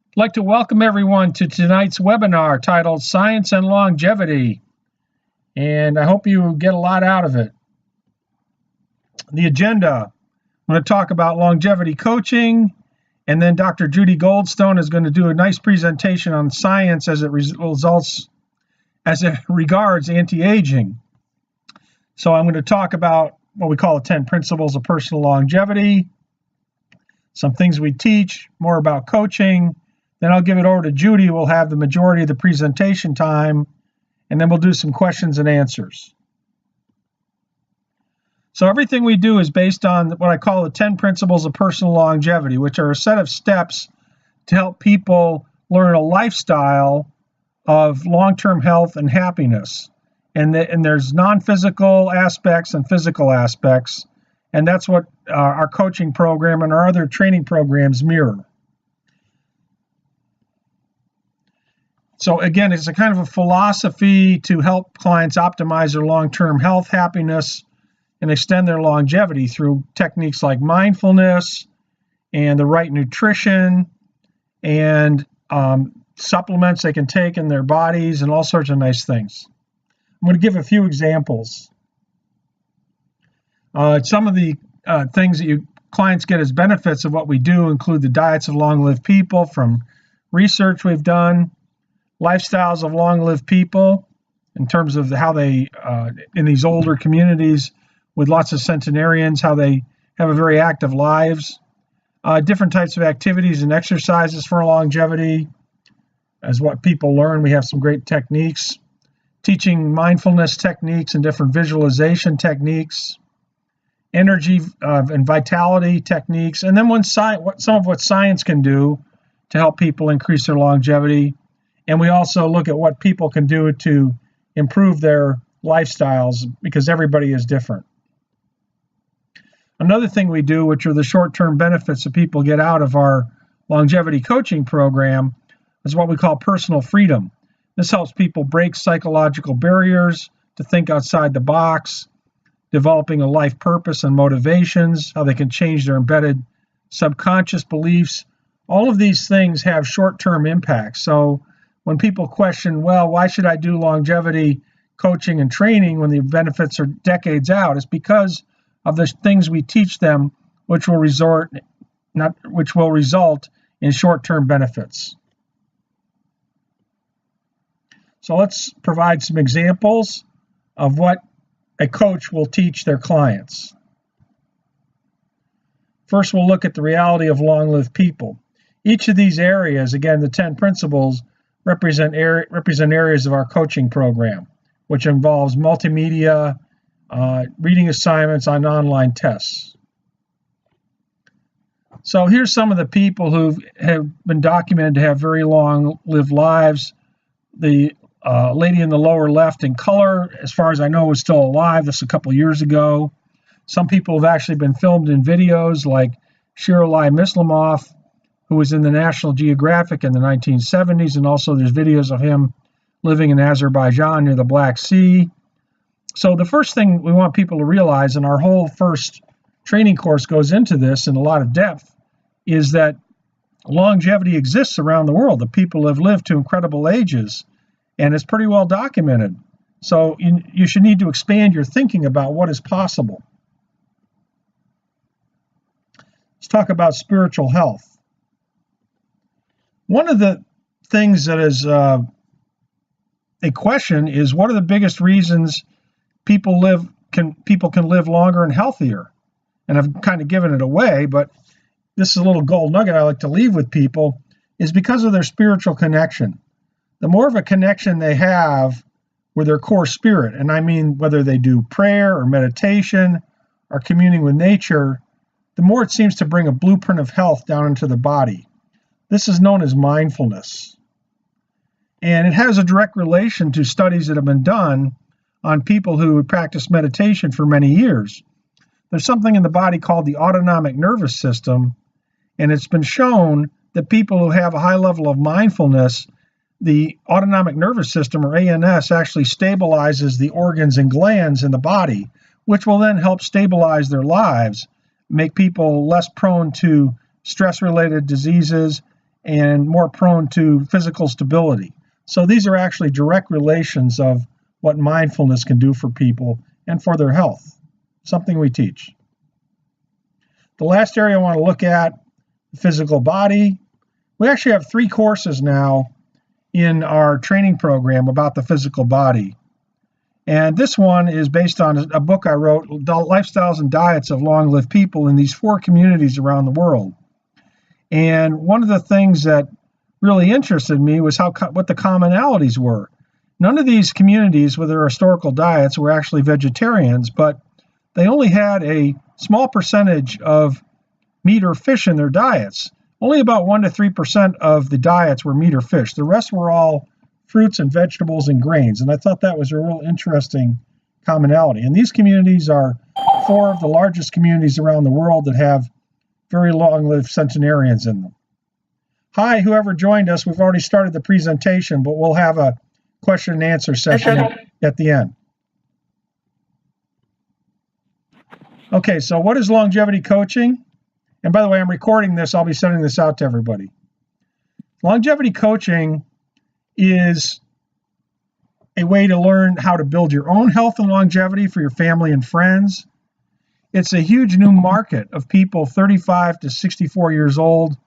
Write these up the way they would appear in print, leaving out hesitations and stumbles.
I'd like to welcome everyone to tonight's webinar titled Science and Longevity, and I hope you get a lot out of it. The agenda, I'm going to talk about longevity coaching, and then Dr. Judy Goldstone is going to do a nice presentation on science as it regards anti-aging. So I'm going to talk about what we call the 10 principles of personal longevity, some things we teach, more about coaching. Then I'll give it over to Judy. We'll have the majority of the presentation time, and then we'll do some questions and answers. So everything we do is based on what I call the 10 principles of personal longevity, which are a set of steps to help people learn a lifestyle of long-term health and happiness. And there's non-physical aspects and physical aspects, and that's what our coaching program and our other training programs mirror. So again, it's a kind of a philosophy to help clients optimize their long-term health, happiness, and extend their longevity through techniques like mindfulness and the right nutrition and supplements they can take in their bodies and all sorts of nice things. I'm going to give a few examples. Some of the things that clients get as benefits of what we do include the diets of long-lived people from research we've done, lifestyles of long-lived people in terms of how they, in these older communities with lots of centenarians, how they have a very active lives, different types of activities and exercises for longevity. As what people learn, we have some great techniques, teaching mindfulness techniques and different visualization techniques, energy and vitality techniques, and then some of what science can do to help people increase their longevity. And we also look at what people can do to improve their lifestyles because everybody is different. Another thing we do, which are the short-term benefits that people get out of our longevity coaching program, is what we call personal freedom. This helps people break psychological barriers to think outside the box, developing a life purpose and motivations, how they can change their embedded subconscious beliefs. All of these things have short-term impacts. So when people question, well, why should I do longevity coaching and training when the benefits are decades out? It's because of the things we teach them, which will result in short-term benefits. So let's provide some examples of what a coach will teach their clients. First, we'll look at the reality of long-lived people. Each of these areas, again, the 10 principles, represent areas of our coaching program, which involves multimedia, reading assignments on online tests. So here's some of the people who have been documented to have very long-lived lives. The lady in the lower left in color, as far as I know, is still alive. This a couple years ago. Some people have actually been filmed in videos, like Shirley Mislimoff, who was in the National Geographic in the 1970s, and also there's videos of him living in Azerbaijan near the Black Sea. So the first thing we want people to realize, and our whole first training course goes into this in a lot of depth, is that longevity exists around the world. The people have lived to incredible ages, and it's pretty well documented. So you should need to expand your thinking about what is possible. Let's talk about spiritual health. One of the things that is a question is, what are the biggest reasons people can live longer and healthier? And I've kind of given it away, but this is a little gold nugget I like to leave with people, is because of their spiritual connection. The more of a connection they have with their core spirit, and I mean whether they do prayer or meditation or communing with nature, the more it seems to bring a blueprint of health down into the body. This is known as mindfulness. And it has a direct relation to studies that have been done on people who practice meditation for many years. There's something in the body called the autonomic nervous system, and it's been shown that people who have a high level of mindfulness, the autonomic nervous system, or ANS, actually stabilizes the organs and glands in the body, which will then help stabilize their lives, make people less prone to stress-related diseases, and more prone to physical stability. So these are actually direct relations of what mindfulness can do for people and for their health, something we teach. The last area I want to look at, the physical body. We actually have 3 courses now in our training program about the physical body. And this one is based on a book I wrote, Lifestyles and Diets of Long-Lived People in these 4 communities around the world. And one of the things that really interested me was what the commonalities were. None of these communities with their historical diets were actually vegetarians, but they only had a small percentage of meat or fish in their diets. Only about 1 to 3% of the diets were meat or fish. The rest were all fruits and vegetables and grains. And I thought that was a real interesting commonality. And these communities are 4 of the largest communities around the world that have very long-lived centenarians in them. Hi, whoever joined us. We've already started the presentation, but we'll have a question and answer session at the end. Okay, so what is longevity coaching? And by the way, I'm recording this. I'll be sending this out to everybody. Longevity coaching is a way to learn how to build your own health and longevity for your family and friends. It's a huge new market of people 35 to 64 years old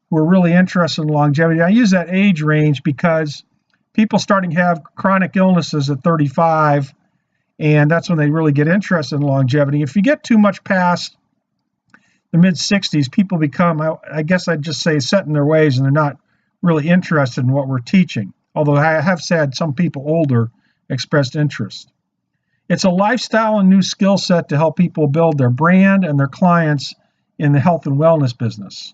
who are really interested in longevity. I use that age range because people starting to have chronic illnesses at 35, and that's when they really get interested in longevity. If you get too much past the mid-60s, people become, I guess I'd just say, set in their ways, and they're not really interested in what we're teaching. Although I have said some people older expressed interest. It's a lifestyle and new skill set to help people build their brand and their clients in the health and wellness business.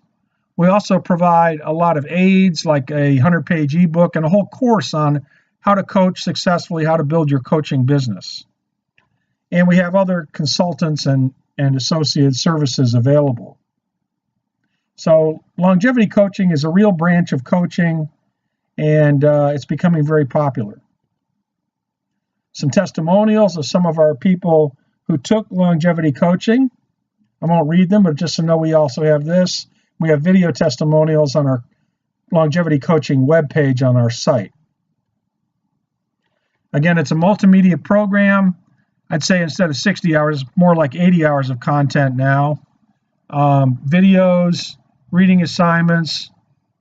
We also provide a lot of aids, like a 100-page ebook and a whole course on how to coach successfully, how to build your coaching business. And we have other consultants and associated services available. So longevity coaching is a real branch of coaching, and it's becoming very popular. Some testimonials of some of our people who took longevity coaching. I won't read them, but just to know we also have this. We have video testimonials on our longevity coaching webpage on our site. Again, it's a multimedia program. I'd say instead of 60 hours, more like 80 hours of content now. Videos, reading assignments,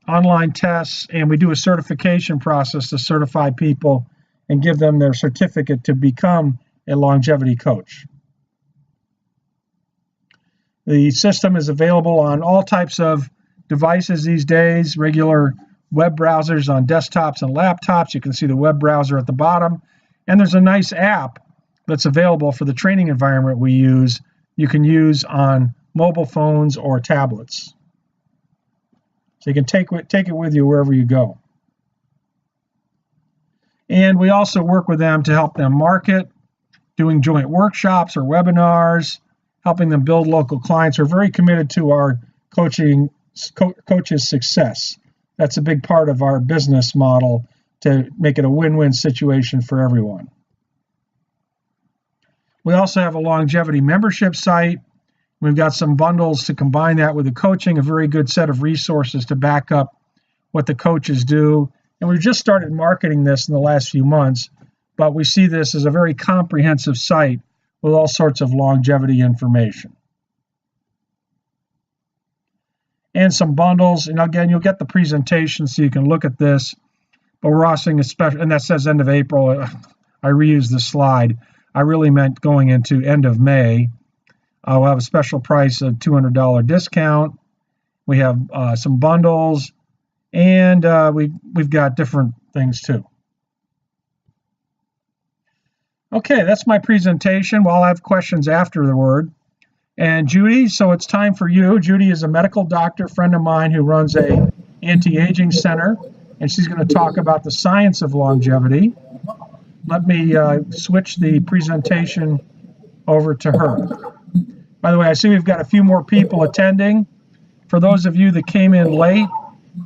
online tests, and we do a certification process to certify people and give them their certificate to become a longevity coach. The system is available on all types of devices these days, regular web browsers on desktops and laptops. You can see the web browser at the bottom. And there's a nice app that's available for the training environment we use. You can use on mobile phones or tablets. So you can take it with you wherever you go. And we also work with them to help them market, doing joint workshops or webinars, helping them build local clients. We're very committed to our coaches' success. That's a big part of our business model to make it a win-win situation for everyone. We also have a longevity membership site. We've got some bundles to combine that with the coaching, a very good set of resources to back up what the coaches do. And we've just started marketing this in the last few months, but we see this as a very comprehensive site with all sorts of longevity information. And some bundles. And again, you'll get the presentation so you can look at this. But we're offering a special, and that says end of April. I reused the slide. I really meant going into end of May. We'll have a special price of $200 discount. We have some bundles, and we've got different things too. Okay, that's my presentation. Well, I'll have questions after the word. And Judy, so it's time for you. Judy is a medical doctor, friend of mine who runs a anti-aging center, and she's going to talk about the science of longevity. Let me switch the presentation over to her. By the way, I see we've got a few more people attending. For those of you that came in late,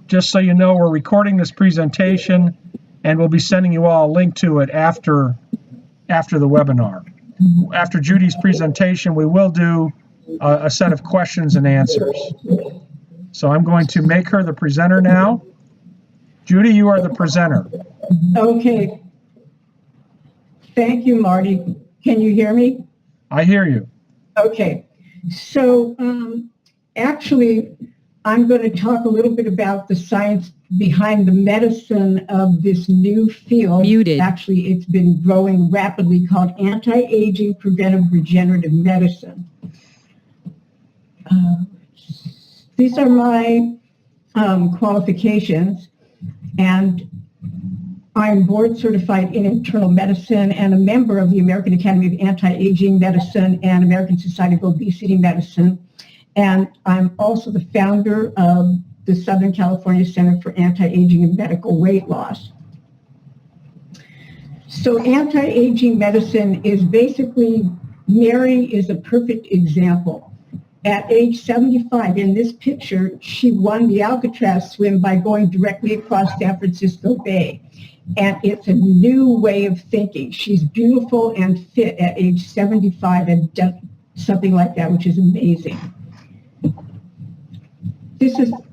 just so you know, we're recording this presentation, and we'll be sending you all a link to it after the webinar. After Judy's presentation, we will do a set of questions and answers. So I'm going to make her the presenter now. Judy, you are the presenter. Okay. Thank you, Marty. Can you hear me? I hear you. Okay. So actually, I'm going to talk a little bit about the science behind the medicine of this new field. Muted. Actually, it's been growing rapidly, called anti-aging preventive regenerative medicine. These are my qualifications, and I'm board certified in internal medicine and a member of the American Academy of Anti-Aging Medicine and American Society of Obesity Medicine. And I'm also the founder of the Southern California Center for Anti-Aging and Medical Weight Loss. So anti-aging medicine is basically, Mary is a perfect example. At age 75, in this picture, she won the Alcatraz swim by going directly across San Francisco Bay. And it's a new way of thinking. She's beautiful and fit at age 75 and does something like that, which is amazing.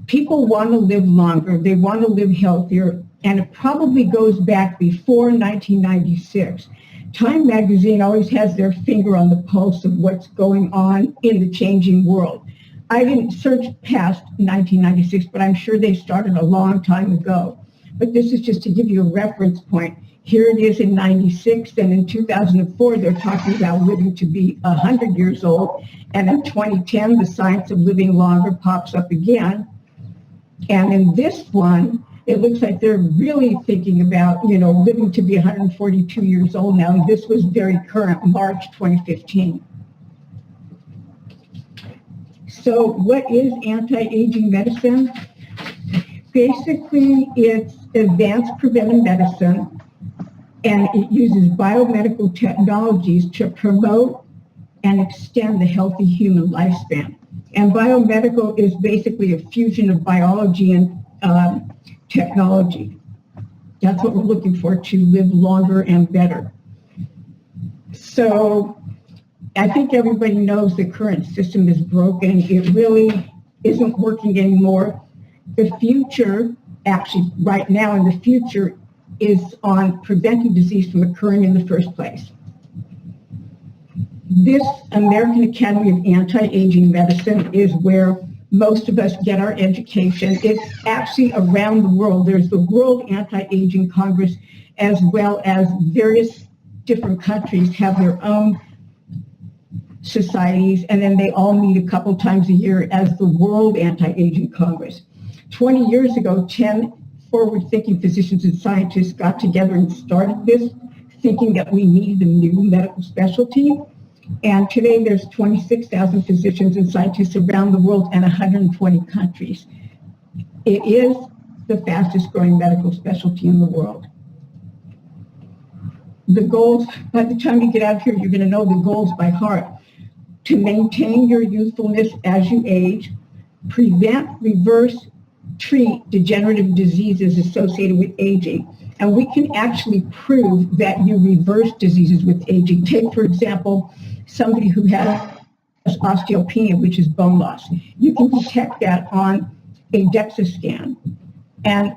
People want to live longer. They want to live healthier. And it probably goes back before 1996. Time magazine always has their finger on the pulse of what's going on in the changing world. I didn't search past 1996, but I'm sure they started a long time ago. But this is just to give you a reference point. Here it is in 96, and in 2004, they're talking about living to be 100 years old. And in 2010, the science of living longer pops up again. And in this one, it looks like they're really thinking about, living to be 142 years old now. And this was very current, March 2015. So what is anti-aging medicine? Basically, it's advanced preventive medicine, and it uses biomedical technologies to promote and extend the healthy human lifespan. And biomedical is basically a fusion of biology and technology. That's what we're looking for, to live longer and better. So I think everybody knows the current system is broken. It really isn't working anymore. The future, actually right now in the future, is on preventing disease from occurring in the first place. This American Academy of Anti-Aging Medicine is where most of us get our education. It's actually around the world. There's the World Anti-Aging Congress, as well as various different countries have their own societies, and then they all meet a couple times a year as the World Anti-Aging Congress. 20 years ago, 10 forward-thinking physicians and scientists got together and started this, thinking that we needed a new medical specialty. And today there's 26,000 physicians and scientists around the world and 120 countries. It is the fastest growing medical specialty in the world. The goals, by the time you get out of here, you're going to know the goals by heart. To maintain your youthfulness as you age, prevent, reverse, treat degenerative diseases associated with aging. And we can actually prove that you reverse diseases with aging. Take, for example, somebody who has osteopenia, which is bone loss. You can detect that on a DEXA scan. And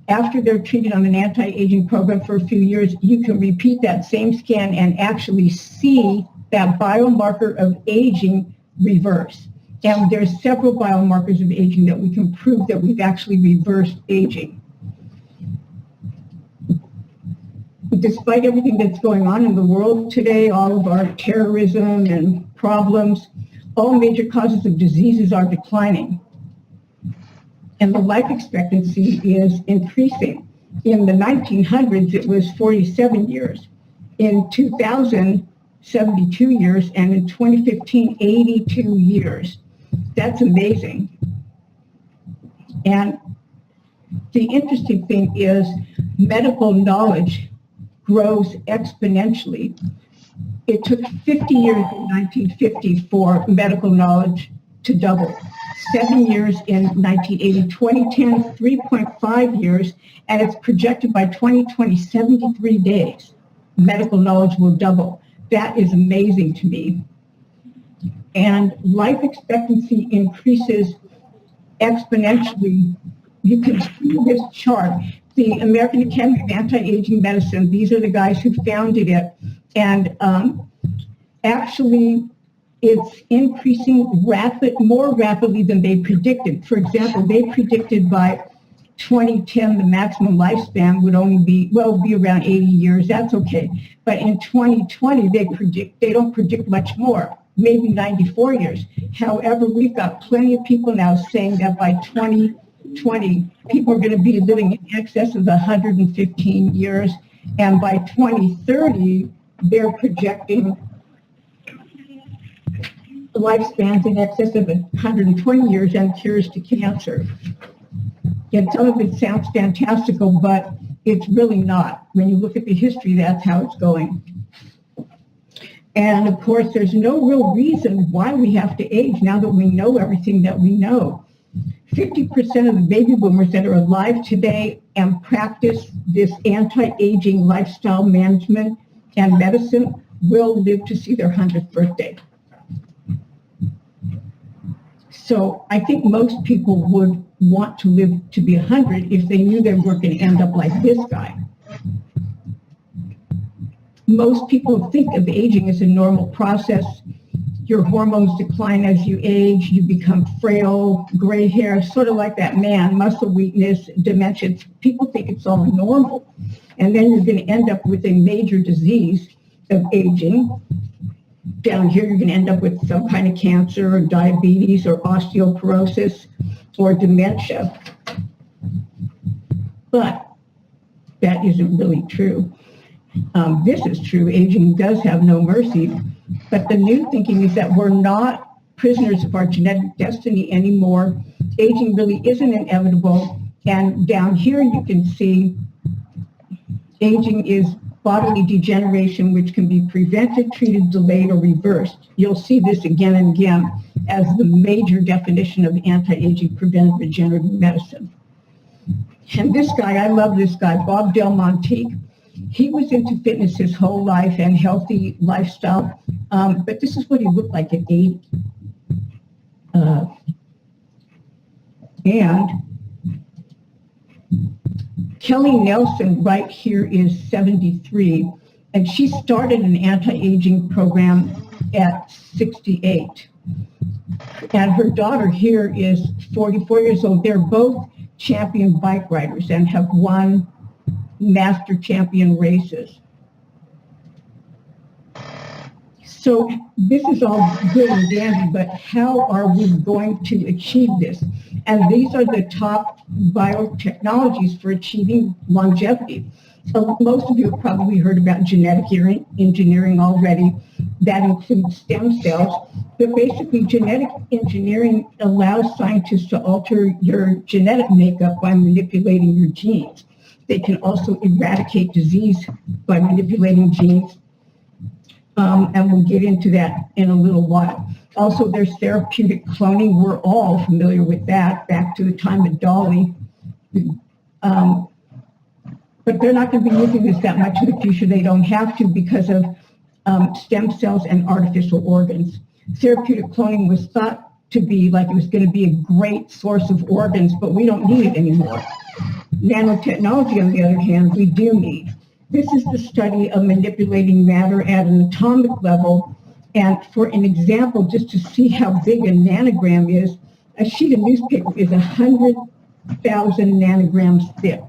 after they're treated on an anti-aging program for a few years, you can repeat that same scan and actually see that biomarker of aging reverse. And there's several biomarkers of aging that we can prove that we've actually reversed aging. Despite everything that's going on in the world today, all of our terrorism and problems, all major causes of diseases are declining. And the life expectancy is increasing. In the 1900s, it was 47 years. In 2000, 72 years, and in 2015, 82 years. That's amazing. And the interesting thing is medical knowledge grows exponentially. It took 50 years in 1950 for medical knowledge to double. 7 years in 1980, 2010, 3.5 years, and it's projected by 2020, 73 days, medical knowledge will double. That is amazing to me. And life expectancy increases exponentially. You can see this chart. The American Academy of Anti-Aging Medicine, these are the guys who founded it. And actually, it's increasing more rapidly than they predicted. For example, they predicted by 2010, the maximum lifespan would only be around 80 years. That's okay. But in 2020, they don't predict much more, maybe 94 years. However, we've got plenty of people now saying that by 2020, people are going to be living in excess of 115 years. And by 2030, they're projecting lifespans in excess of 120 years and cures to cancer. And some of it sounds fantastical, but it's really not. When you look at the history, that's how it's going. And of course, there's no real reason why we have to age now that we know everything that we know. 50% of the baby boomers that are alive today and practice this anti-aging lifestyle management and medicine will live to see their 100th birthday. So I think most people would want to live to be 100 if they knew they weren't going to end up like this guy. Most people think of aging as a normal process. Your hormones decline as you age, you become frail, gray hair, sort of like that man, muscle weakness, dementia. People think it's all normal. And then you're going to end up with a major disease of aging. Down here, you're going to end up with some kind of cancer or diabetes or osteoporosis or dementia. But that isn't really true. This is true. Aging does have no mercy. But the new thinking is that we're not prisoners of our genetic destiny anymore. Aging really isn't inevitable. And down here, you can see aging is bodily degeneration, which can be prevented, treated, delayed, or reversed. You'll see this again and again as the major definition of anti-aging preventive regenerative medicine. And this guy, I love this guy, Bob Del Monte. He was into fitness his whole life and healthy lifestyle, but this is what he looked like at 80. And Kelly Nelson right here is 73, and she started an anti-aging program at 68. And her daughter here is 44 years old. They're both champion bike riders and have won master champion races. So this is all good and dandy, but how are we going to achieve this? And these are the top biotechnologies for achieving longevity. So most of you have probably heard about genetic engineering already. That includes stem cells. But basically, genetic engineering allows scientists to alter your genetic makeup by manipulating your genes. They can also eradicate disease by manipulating genes. And we'll get into that in a little while. Also, there's therapeutic cloning. We're all familiar with that, back to the time of Dolly. But they're not going to be using this that much in the future. They don't have to because of stem cells and artificial organs. Therapeutic cloning was thought to be like it was going to be a great source of organs, but we don't need it anymore. Nanotechnology, on the other hand, we do need. This is the study of manipulating matter at an atomic level. And for an example, just to see how big a nanogram is, a sheet of newspaper is 100,000 nanograms thick.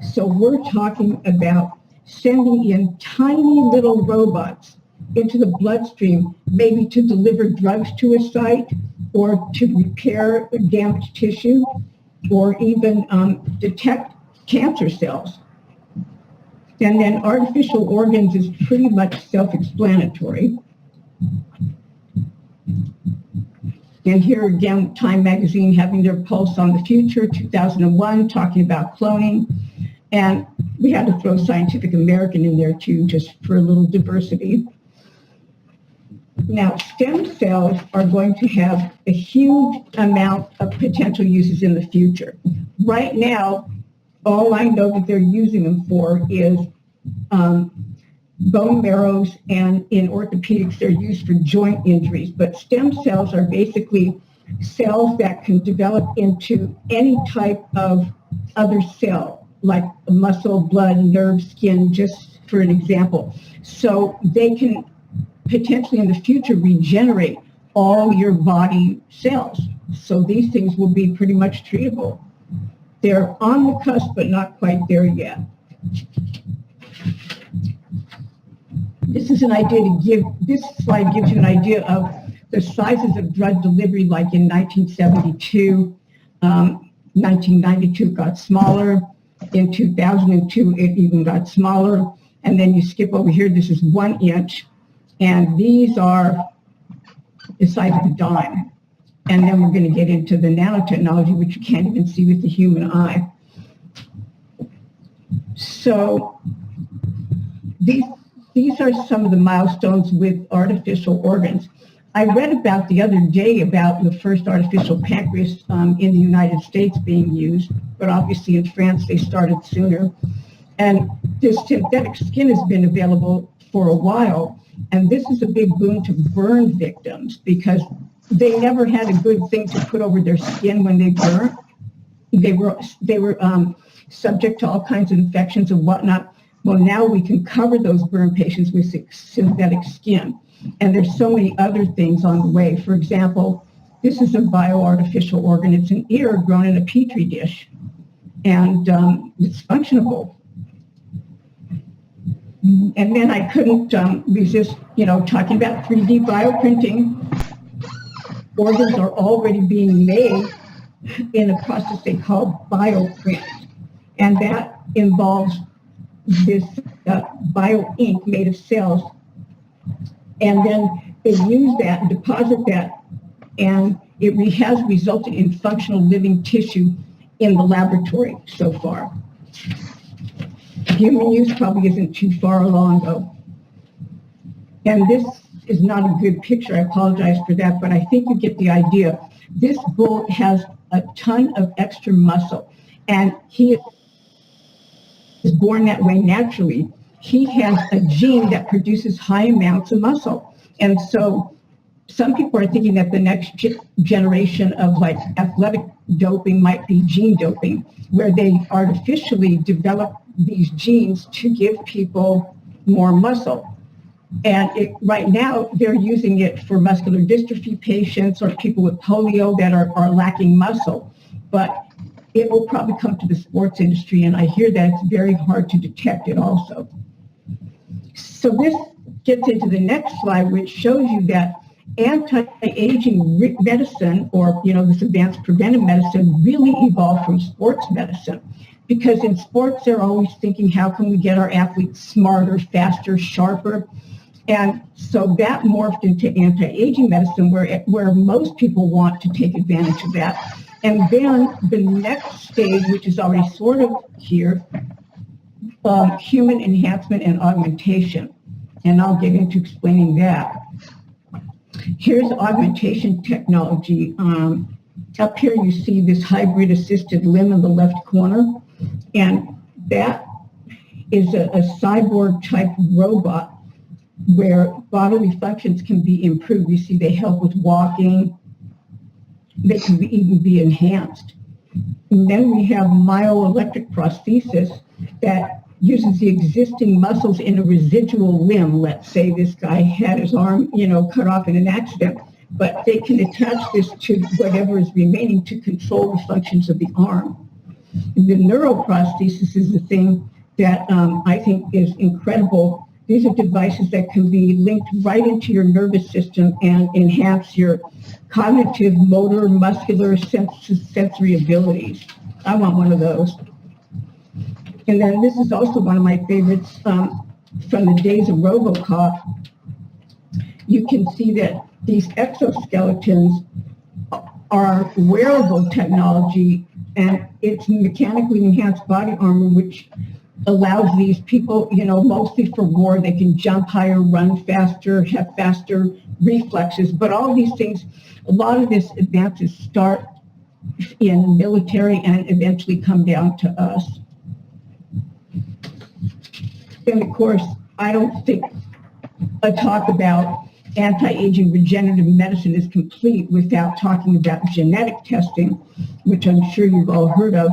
So we're talking about sending in tiny little robots into the bloodstream, maybe to deliver drugs to a site or to repair damaged tissue or even detect cancer cells. And then artificial organs is pretty much self-explanatory. And here again, Time Magazine having their pulse on the future, 2001, talking about cloning. And we had to throw Scientific American in there too, just for a little diversity. Now, stem cells are going to have a huge amount of potential uses in the future. Right now, all I know that they're using them for is bone marrows, and in orthopedics, they're used for joint injuries. But stem cells are basically cells that can develop into any type of other cell, like muscle, blood, nerve, skin, just for an example. So they can potentially in the future regenerate all your body cells. So these things will be pretty much treatable. They're on the cusp, but not quite there yet. This is an idea to give, this slide gives you an idea of the sizes of drug delivery, like in 1972, 1992 got smaller. In 2002, it even got smaller. And then you skip over here, this is 1 inch. And these are the size of a dime. And then we're going to get into the nanotechnology, which you can't even see with the human eye. So these are some of the milestones with artificial organs. I read about the other day about the first artificial pancreas in the United States being used, but obviously in France they started sooner. And this synthetic skin has been available for a while, and this is a big boon to burn victims because they never had a good thing to put over their skin when they burnt. They were subject to all kinds of infections and whatnot. Well, now we can cover those burn patients with synthetic skin. And there's so many other things on the way. For example, this is a bioartificial organ. It's an ear grown in a petri dish, and it's functionable. And then I couldn't resist, talking about 3D bioprinting. Organs are already being made in a process they call bioprint, and that involves this bio ink made of cells. And then they use that and deposit that, and it has resulted in functional living tissue in the laboratory so far. Human use probably isn't too far along, though. And this is not a good picture. I apologize for that, but I think you get the idea. This bull has a ton of extra muscle, and he is born that way naturally. He has a gene that produces high amounts of muscle. And so some people are thinking that the next generation of like athletic doping might be gene doping, where they artificially develop these genes to give people more muscle. And right now they're using it for muscular dystrophy patients or people with polio that are lacking muscle. But it will probably come to the sports industry, and I hear that it's very hard to detect it also. So this gets into the next slide, which shows you that anti-aging medicine, or this advanced preventive medicine, really evolved from sports medicine. Because in sports, they're always thinking, how can we get our athletes smarter, faster, sharper? And so that morphed into anti-aging medicine, where most people want to take advantage of that. And then the next stage, which is already sort of here, human enhancement and augmentation. And I'll get into explaining that. Here's augmentation technology. Up here you see this hybrid assisted limb in the left corner. And that is a cyborg type robot where bodily functions can be improved. You see they help with walking. They can even be enhanced. And then we have myoelectric prosthesis that uses the existing muscles in a residual limb. Let's say this guy had his arm, cut off in an accident, but they can attach this to whatever is remaining to control the functions of the arm. The neuroprosthesis is the thing that I think is incredible. These are devices that can be linked right into your nervous system and enhance your cognitive, motor, muscular, sensory abilities. I want one of those. And then this is also one of my favorites from the days of RoboCop. You can see that these exoskeletons are wearable technology, and it's mechanically enhanced body armor, which allows these people, mostly for war, they can jump higher, run faster, have faster reflexes. But all these things, a lot of these advances start in military and eventually come down to us. And of course, I don't think a talk about anti-aging regenerative medicine is complete without talking about genetic testing, which I'm sure you've all heard of.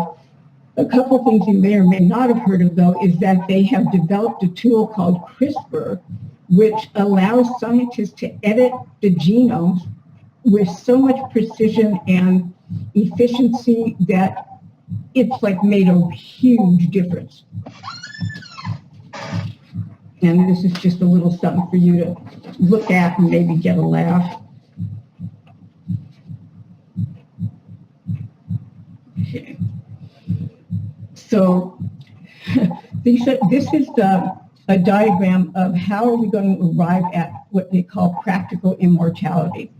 A couple of things you may or may not have heard of, though, is that they have developed a tool called CRISPR, which allows scientists to edit the genomes with so much precision and efficiency that it's like made a huge difference. And this is just a little something for you to look at and maybe get a laugh. Okay. So this is a diagram of how are we going to arrive at what they call practical immortality.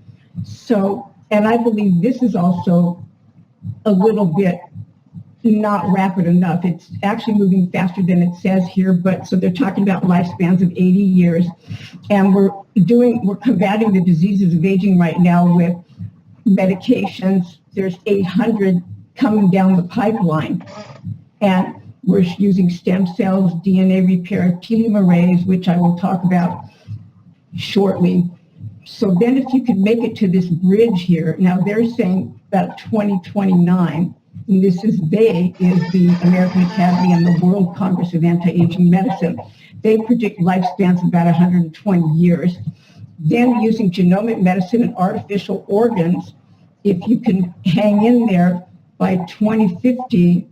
So, and I believe this is also a little bit not rapid enough. It's actually moving faster than it says here, but so they're talking about lifespans of 80 years. And we're combating the diseases of aging right now with medications. There's 800 coming down the pipeline. And we're using stem cells, DNA repair, telomerase, which I will talk about shortly. So then if you could make it to this bridge here, now they're saying about 2029, and this is the American Academy and the World Congress of Anti-Aging Medicine. They predict lifespans of about 120 years. Then using genomic medicine and artificial organs, if you can hang in there by 2050,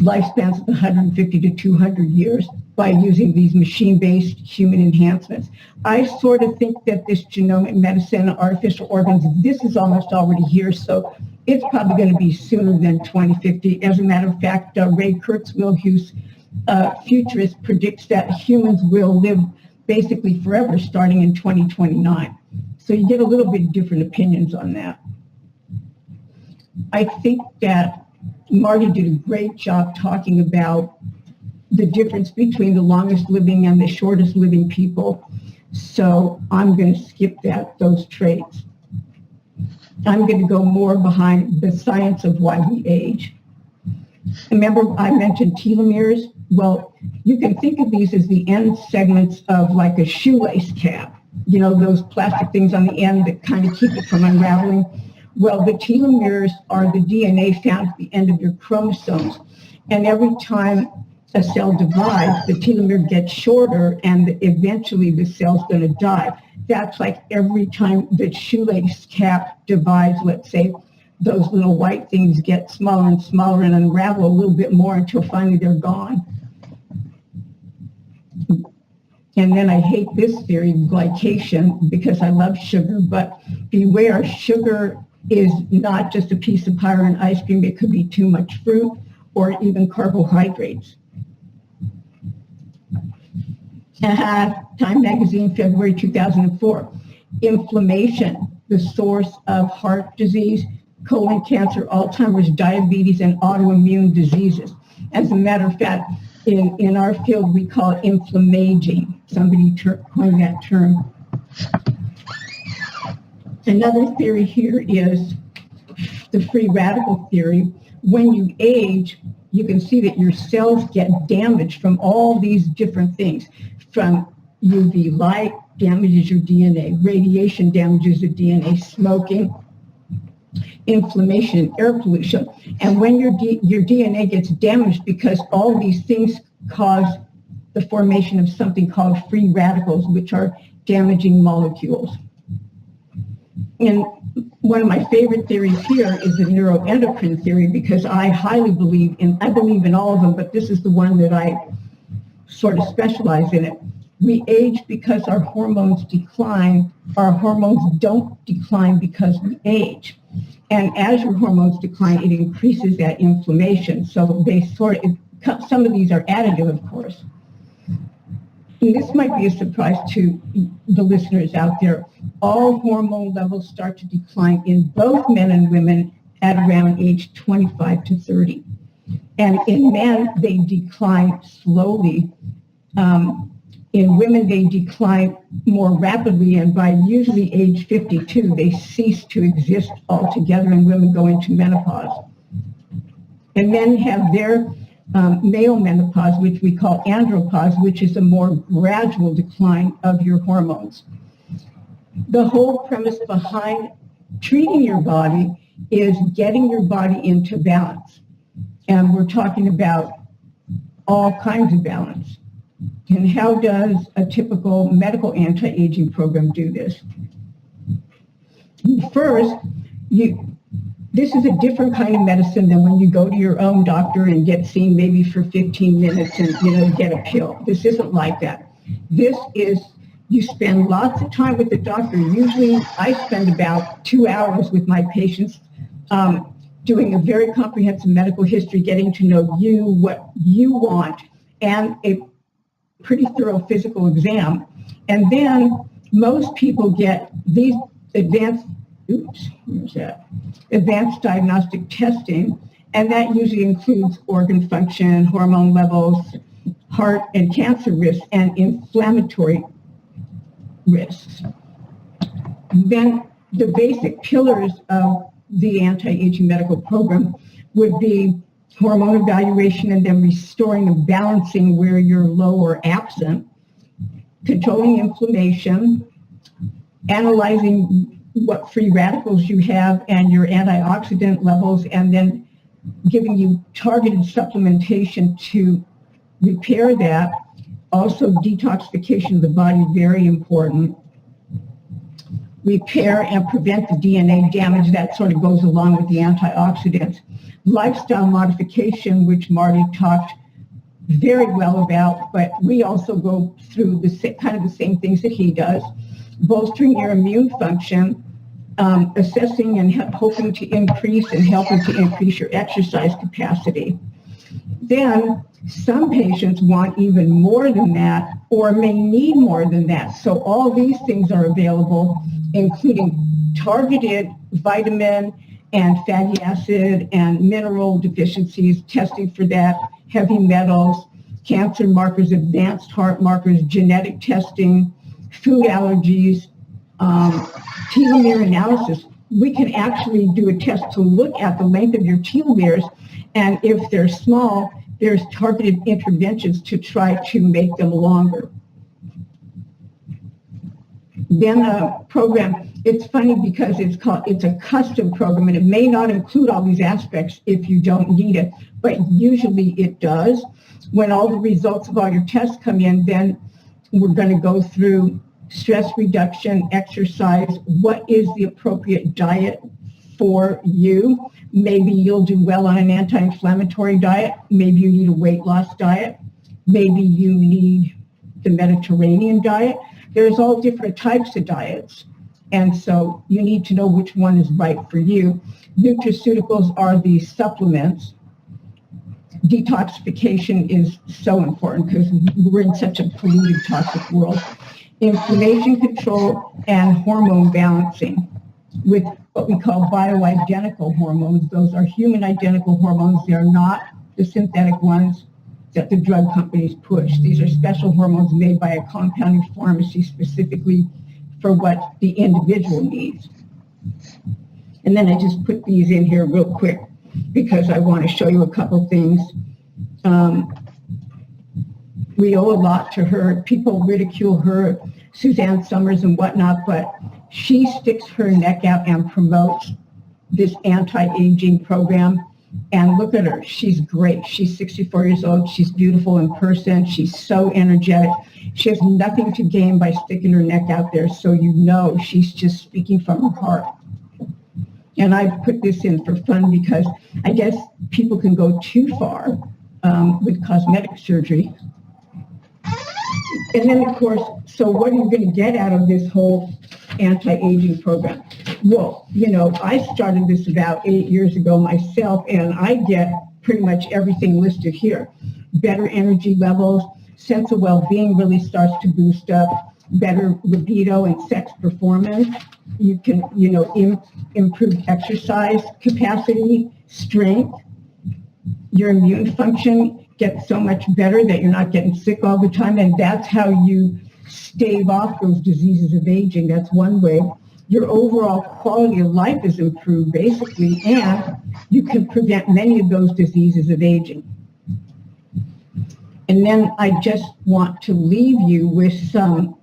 lifespans of 150 to 200 years by using these machine-based human enhancements. I sort of think that this genomic medicine, artificial organs, this is almost already here, so it's probably going to be sooner than 2050. As a matter of fact, Ray Kurzweil, who's futurist, predicts that humans will live basically forever starting in 2029. So you get a little bit different opinions on that. I think that Marty did a great job talking about the difference between the longest living and the shortest living people. So I'm going to skip those traits. I'm going to go more behind the science of why we age. Remember I mentioned telomeres? Well, you can think of these as the end segments of like a shoelace cap. You know, those plastic things on the end that kind of keep it from unraveling. Well, the telomeres are the DNA found at the end of your chromosomes. And every time a cell divides, the telomere gets shorter and eventually the cell's going to die. That's like every time the shoelace cap divides, let's say, those little white things get smaller and smaller and unravel a little bit more until finally they're gone. And then I hate this theory, glycation, because I love sugar, but beware, sugar is not just a piece of pie or an ice cream. It could be too much fruit or even carbohydrates. Time Magazine, February 2004. Inflammation, the source of heart disease, colon cancer, Alzheimer's, diabetes, and autoimmune diseases. As a matter of fact, in our field, we call it inflammaging. Somebody coined that term. Another theory here is the free radical theory. When you age, you can see that your cells get damaged from all these different things. From UV light damages your DNA, radiation damages the DNA, smoking, inflammation, and air pollution. And when your DNA gets damaged because all these things cause the formation of something called free radicals, which are damaging molecules. And one of my favorite theories here is the neuroendocrine theory, because I highly believe in all of them, but this is the one that I sort of specialize in it. We age because our hormones decline. Our hormones don't decline because we age. And as your hormones decline, it increases that inflammation. So they some of these are additive, of course. And this might be a surprise to the listeners out there. All hormone levels start to decline in both men and women at around age 25 to 30. And in men, they decline slowly. In women, they decline more rapidly, and by usually age 52, they cease to exist altogether, and women go into menopause. And men have their male menopause, which we call andropause, which is a more gradual decline of your hormones. The whole premise behind treating your body is getting your body into balance. And we're talking about all kinds of balance. And how does a typical medical anti-aging program do this? First, this is a different kind of medicine than when you go to your own doctor and get seen maybe for 15 minutes and get a pill. This isn't like that. This is, you spend lots of time with the doctor. Usually I spend about 2 hours with my patients doing a very comprehensive medical history, getting to know you, what you want, and a pretty thorough physical exam. And then most people get these advanced diagnostic testing, and that usually includes organ function, hormone levels, heart and cancer risks, and inflammatory risks. Then the basic pillars of the anti-aging medical program would be hormone evaluation and then restoring and balancing where you're low or absent, controlling inflammation, analyzing what free radicals you have and your antioxidant levels, and then giving you targeted supplementation to repair that. Also, detoxification of the body, very important. Repair and prevent the DNA damage that sort of goes along with the antioxidants. Lifestyle modification, which Marty talked very well about, but we also go through kind of the same things that he does. Bolstering your immune function, assessing and hoping to increase and helping to increase your exercise capacity. Then some patients want even more than that or may need more than that. So all these things are available, including targeted vitamin and fatty acid and mineral deficiencies, testing for that, heavy metals, cancer markers, advanced heart markers, genetic testing, food allergies, telomere analysis. We can actually do a test to look at the length of your telomeres, and if they're small, there's targeted interventions to try to make them longer. Then a program, it's funny because it's a custom program, and it may not include all these aspects if you don't need it, but usually it does. When all the results of all your tests come in, then we're going to go through stress reduction, exercise, what is the appropriate diet for you. Maybe you'll do well on an anti-inflammatory diet. Maybe you need a weight loss diet. Maybe you need the Mediterranean diet. There's all different types of diets. And so you need to know which one is right for you. Nutraceuticals are the supplements. Detoxification is so important because we're in such a polluted, toxic world. Inflammation control and hormone balancing with what we call bioidentical hormones. Those are human identical hormones. They're not the synthetic ones that the drug companies push. These are special hormones made by a compounding pharmacy specifically for what the individual needs. And then I just put these in here real quick because I want to show you a couple things. We owe a lot to her. People ridicule her, Suzanne Summers and whatnot, but she sticks her neck out and promotes this anti-aging program. And look at her. She's great. She's 64 years old. She's beautiful in person. She's so energetic. She has nothing to gain by sticking her neck out there, so you know she's just speaking from her heart. And I put this in for fun because I guess people can go too far with cosmetic surgery. And then, of course, so what are you going to get out of this whole anti-aging program? Well, you know, I started this about 8 years ago myself, and I get pretty much everything listed here. Better energy levels, sense of well-being really starts to boost up, better libido and sex performance. You can, you know, improve exercise capacity, strength. Your immune function gets so much better that you're not getting sick all the time, and that's how you stave off those diseases of aging. That's one way. Your overall quality of life is improved, basically, and you can prevent many of those diseases of aging. And then I just want to leave you with some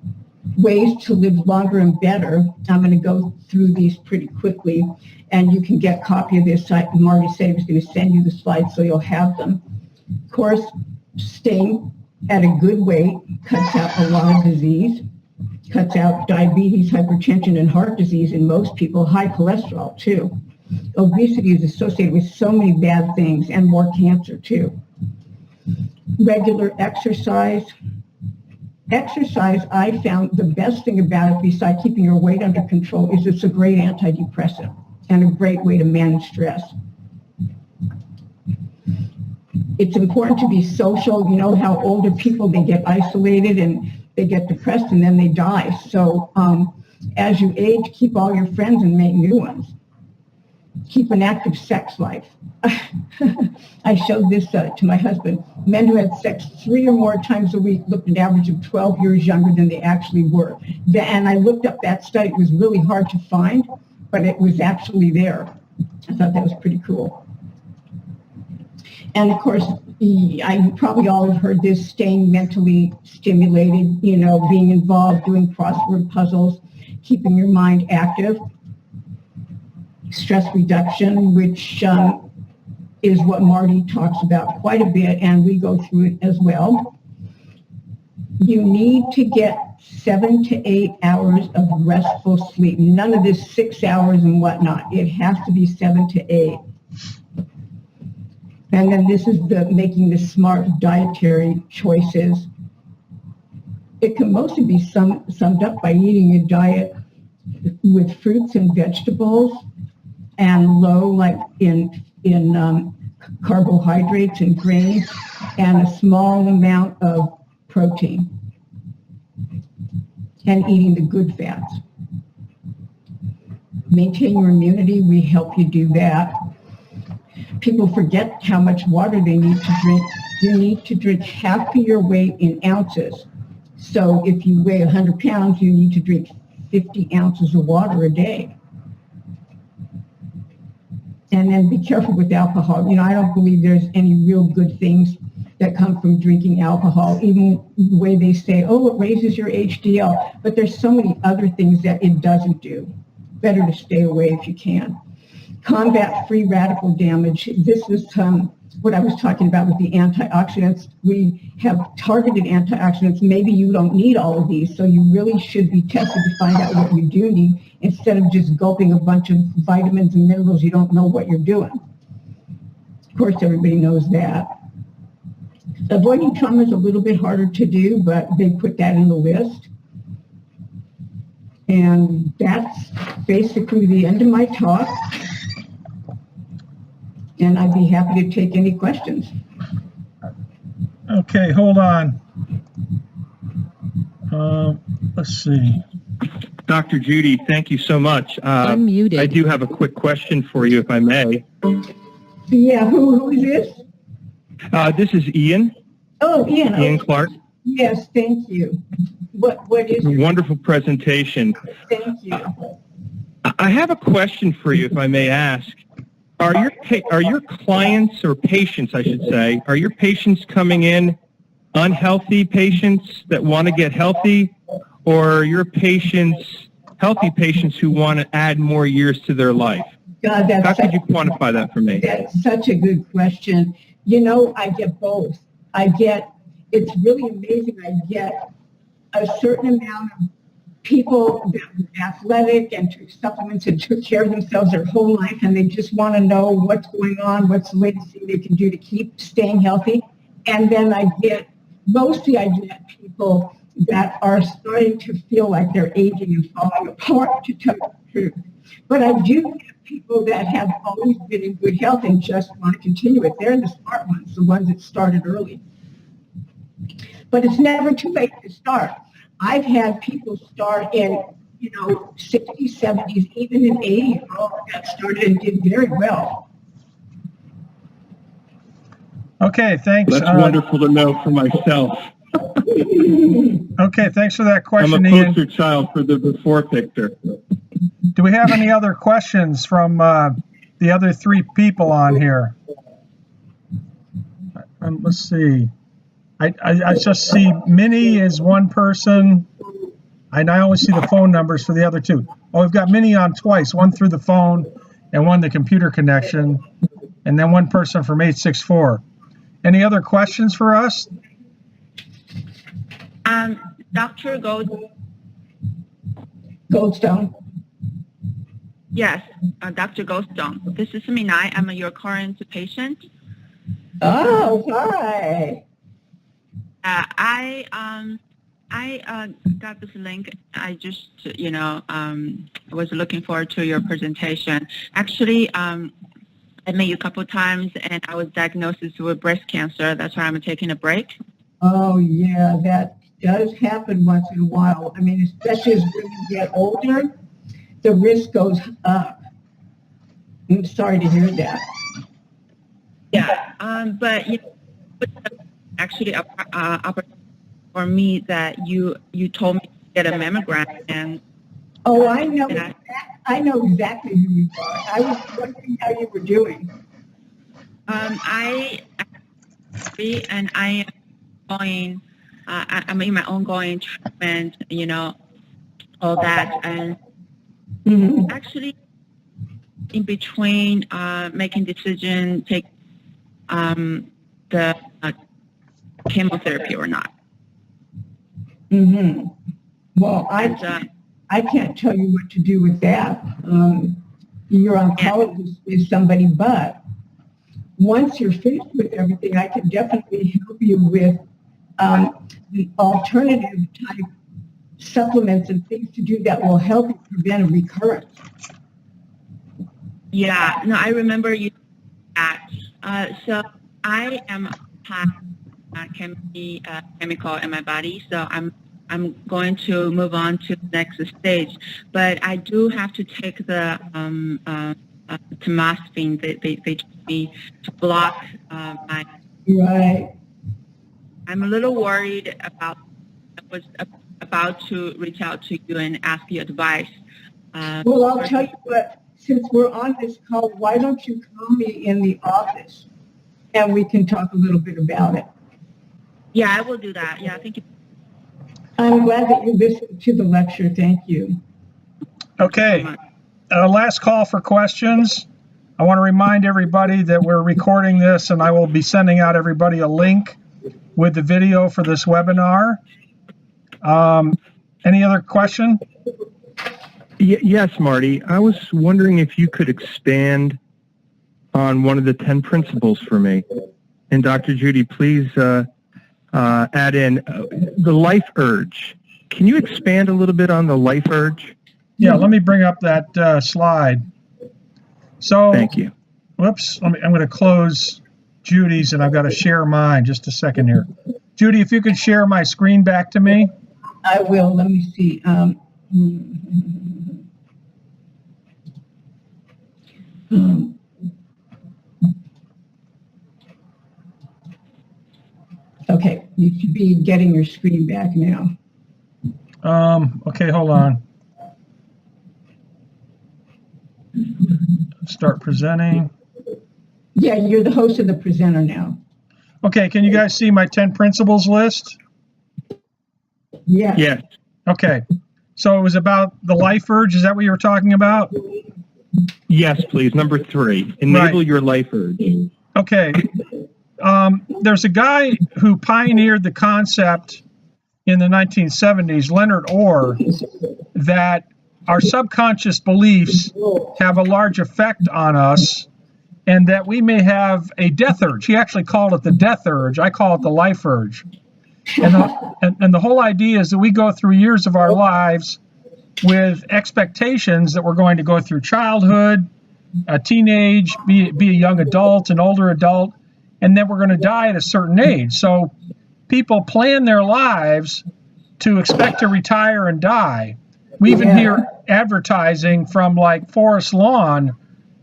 ways to live longer and better. I'm going to go through these pretty quickly, and you can get a copy of this. Marty said he was going to send you the slides so you'll have them. Of course, staying at a good weight cuts out a lot of disease, cuts out diabetes, hypertension, and heart disease in most people, high cholesterol too. Obesity is associated with so many bad things and more cancer too. Regular exercise. Exercise, I found the best thing about it, besides keeping your weight under control, is it's a great antidepressant and a great way to manage stress. It's important to be social. You know how older people, they get isolated and they get depressed and then they die. So as you age, keep all your friends and make new ones. Keep an active sex life. I showed this to my husband. Men who had sex 3 or more times a week looked an average of 12 years younger than they actually were. And I looked up that study. It was really hard to find, but it was actually there. I thought that was pretty cool. And of course, I probably all have heard this, staying mentally stimulated, you know, being involved, doing crossword puzzles, keeping your mind active. Stress reduction, which is what Marty talks about quite a bit, and we go through it as well. You need to get 7 to 8 hours of restful sleep. None of this 6 hours and whatnot. It has to be 7 to 8. And then this is the making the smart dietary choices. It can mostly be summed up by eating a diet with fruits and vegetables, and low, like in carbohydrates and grains, and a small amount of protein, and eating the good fats. Maintain your immunity, we help you do that. People forget how much water they need to drink. You need to drink half of your weight in ounces. So if you weigh 100 pounds, you need to drink 50 ounces of water a day. And then be careful with alcohol. You know, I don't believe there's any real good things that come from drinking alcohol, even the way they say, oh, it raises your HDL. But there's so many other things that it doesn't do. Better to stay away if you can. Combat free radical damage. This is what I was talking about with the antioxidants. We have targeted antioxidants. Maybe you don't need all of these, so you really should be tested to find out what you do need, instead of just gulping a bunch of vitamins and minerals you don't know what you're doing. Of course, everybody knows that. Avoiding trauma is a little bit harder to do, but they put that in the list. And that's basically the end of my talk. And I'd be happy to take any questions. Okay, hold on. Let's see. Dr. Judy, thank you so much. Unmuted. I do have a quick question for you, if I may. Yeah, who is this? This is Ian. Oh, Ian. Ian Clark. Yes, thank you. What is your... Wonderful presentation. Thank you. I have a question for you, if I may ask. Are your clients, or patients, I should say, are your patients coming in unhealthy patients that want to get healthy, or are your patients healthy patients who want to add more years to their life? God, How could you quantify that for me? That's such a good question. You know, I get both. It's really amazing. I get a certain amount of people that were athletic and took supplements and took care of themselves their whole life, and they just want to know what's going on, what's the latest thing they can do to keep staying healthy. And then I get people that are starting to feel like they're aging and falling apart, to tell the truth. But I do get people that have always been in good health and just want to continue it. They're the smart ones, the ones that started early. But it's never too late to start. I've had people start in, 60s, 70s, even in 80s, all got started and did very well. Okay, thanks. That's wonderful to know for myself. Okay, thanks for that question, I'm a Ian. poster child for the before picture. Do we have any other questions from the other 3 people on here? Let's see. I just see Minnie is one person. And I only see the phone numbers for the other two. Oh, we've got Minnie on twice, one through the phone and one the computer connection, and then one person from 864. Any other questions for us? Dr. Goldstone. Yes, Dr. Goldstone. This is Minai. I'm your current patient. Oh, hi. I got this link. I just, was looking forward to your presentation. Actually, I met you a couple of times, and I was diagnosed with breast cancer. That's why I'm taking a break. Oh, yeah, that does happen once in a while. I mean, especially as women get older, the risk goes up. I'm sorry to hear that. Yeah, but actually, opportunity for me that you told me to get a mammogram, and oh, I know exactly who you are. I was wondering how you were doing. I am going. I'm in my ongoing treatment. All that, and actually, in between making decision, take the chemotherapy or not. Mm-hmm. Well, I can't tell you what to do with that. Your oncologist is somebody, but once you're finished with everything, I can definitely help you with the alternative type supplements and things to do that will help you prevent a recurrence. Yeah, no, I remember you that. So I am chemical in my body, so I'm going to move on to the next stage. But I do have to take the tamoxifen. They told me to block my. Right. I'm a little worried about. I was about to reach out to you and ask your advice. Well, I'll tell you what. Since we're on this call, why don't you call me in the office, and we can talk a little bit about it. Yeah, I will do that. Yeah, thank you. I'm glad that you listened to the lecture. Thank you. Okay, last call for questions. I want to remind everybody that we're recording this, and I will be sending out everybody a link with the video for this webinar. Any other question? Yes, Marty. I was wondering if you could expand on one of the 10 principles for me. And Dr. Judy, please add in the life urge. Can you expand a little bit on the life urge? Yeah, let me bring up that slide. So, thank you. Whoops, I'm going to close Judy's, and I've got to share mine. Just a second here. Judy, if you could share my screen back to me. I will. Let me see. Okay, you should be getting your screen back now. Okay, hold on. Start presenting. Yeah, you're the host of the presenter now. Okay, can you guys see my 10 principles list? Yeah. Yes. Okay, so it was about the life urge. Is that what you were talking about? Yes, please. Number 3, enable your life urge. Okay. There's a guy who pioneered the concept in the 1970s, Leonard Orr, that our subconscious beliefs have a large effect on us and that we may have a death urge. He actually called it the death urge. I call it the life urge. And the whole idea is that we go through years of our lives with expectations that we're going to go through childhood, a teenage, be a young adult, an older adult, and then we're going to die at a certain age. So people plan their lives to expect to retire and die. We even hear advertising from like Forest Lawn,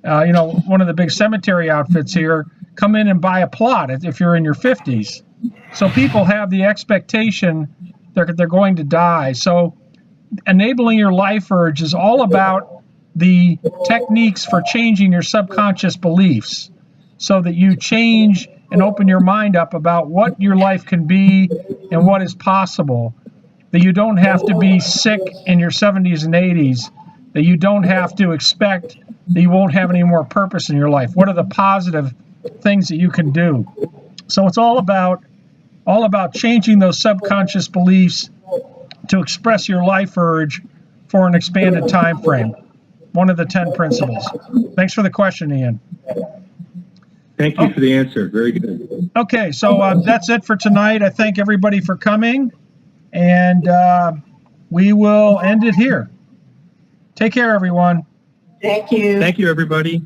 one of the big cemetery outfits here, come in and buy a plot if you're in your 50s. So people have the expectation they're going to die. So enabling your life urge is all about the techniques for changing your subconscious beliefs so that you change and open your mind up about what your life can be and what is possible. that you don't have to be sick in your 70s and 80s, that you don't have to expect that you won't have any more purpose in your life. What are the positive things that you can do? So it's all about changing those subconscious beliefs to express your life urge for an expanded time frame. One of the 10 principles. Thanks for the question, Ian. Thank you for the answer. Very good. Okay, so that's it for tonight. I thank everybody for coming, and we will end it here. Take care, everyone. Thank you. Thank you, everybody.